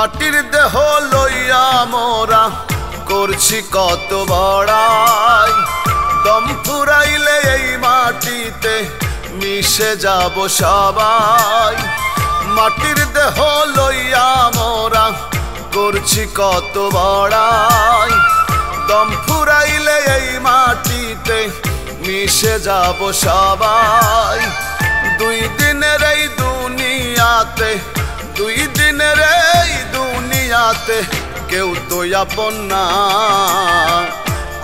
মাটির দেহ লইয়া মোরা করছি কত বড়াই, দম ফুরাইলে এই মাটিতে মিশে যাব সবাই। মাটির দেহ লইয়া মোরা করছি কত বড়াই, দম ফুরাইলে এই মাটিতে মিশে যাব সবাই। দুই দিনের এই দুনিয়াতে, দুই দিনের এই দুনিয়াতে কেউ তো আপন না।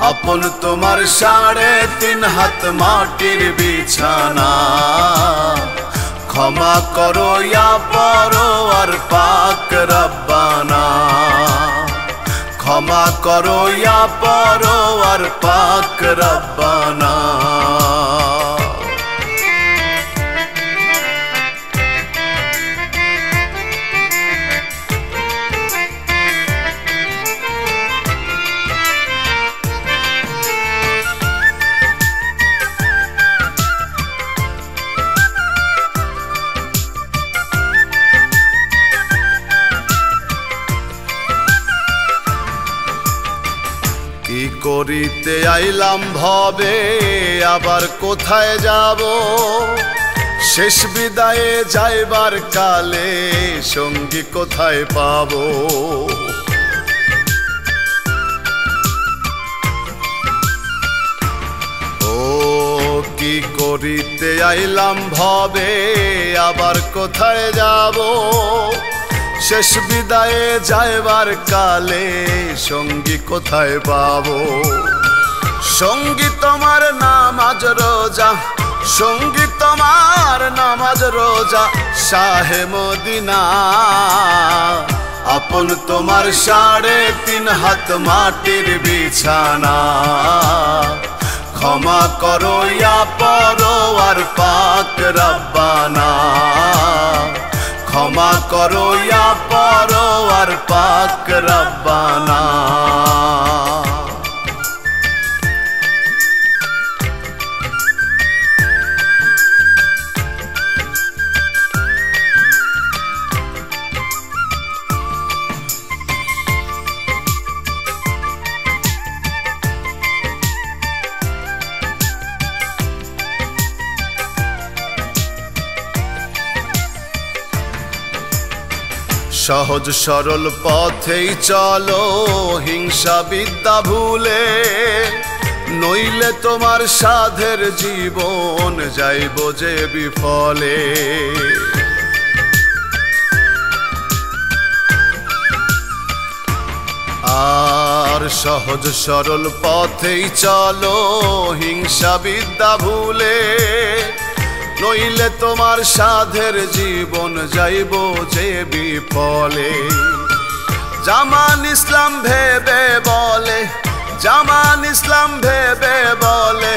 আপন তোমার 3.5 হাত মাটির বিছানা। ক্ষমা করো ইয়া পরওয়ার পাক রব্বানা, ক্ষমা করো ইয়া পরওয়ার পাক রব্বানা। কি করিতে আইলাম ভবে, আবার কোথায় যাব? শেষ বিদায়ে যাইবার কালে সঙ্গী কোথায় পাব? ও কি করিতে আইলাম ভবে, আবার কোথায় যাব? শেষ বিদায়ে যাইবার কালে সঙ্গী কোথায় পাব? সঙ্গী তোমার নামাজ রোজা, সঙ্গী তোমার নামাজ রোজা শাহে মদিনা। আপন তোমার 3.5 হাত মাটির বিছানা। ক্ষমা করো ইয়া পরওয়ার পাক রব্বানা, ক্ষমা করো ইয়া পরওয়ার পাক রব্বানা। সহজ সরল পথেই চলো হিংসা বিদ্যা ভুলে, নইলে তোমার সাধের জীবন যাইব যে বিফলে। আর সহজ সরল পথেই চলো হিংসা বিদ্যা ভুলে, নইলে তোমার সাধের জীবন যাইব যে বিফলে। জামান ইসলাম ভেবে বলে, জামান ইসলাম ভেবে বলে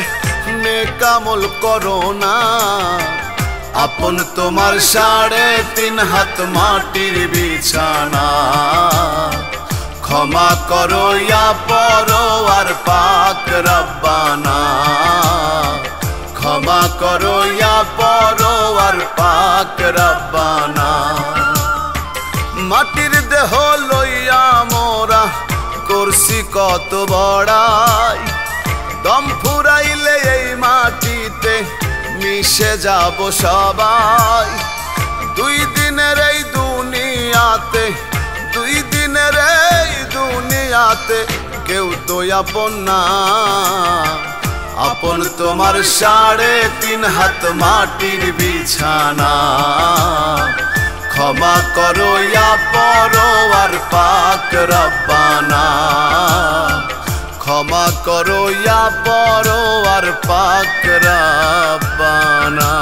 নেক আমল করো না। আপন তোমার 3.5 হাত মাটির বিছানা। ক্ষমা করো ইয়া পরওয়ার পাক রব্বানা, ক্ষমা করো ইয়া পরওয়ার পাক রব্বানা। মাটির দেহ লইয়া মোরা করছি কত বড়াই, দম ফুরাইলে এই মাটিতে মিশে যাব সবাই। দুই দিনের এই দুনিয়াতে, দুই দিনের এই দুনিয়াতে কেউ তো আপন না। আপন তোমার 3.5 হাত মাটির বিছানা। ক্ষমা করো ইয়া পরওয়ার পাক রব্বানা, ক্ষমা করো ইয়া পরওয়ার পাক রব্বানা।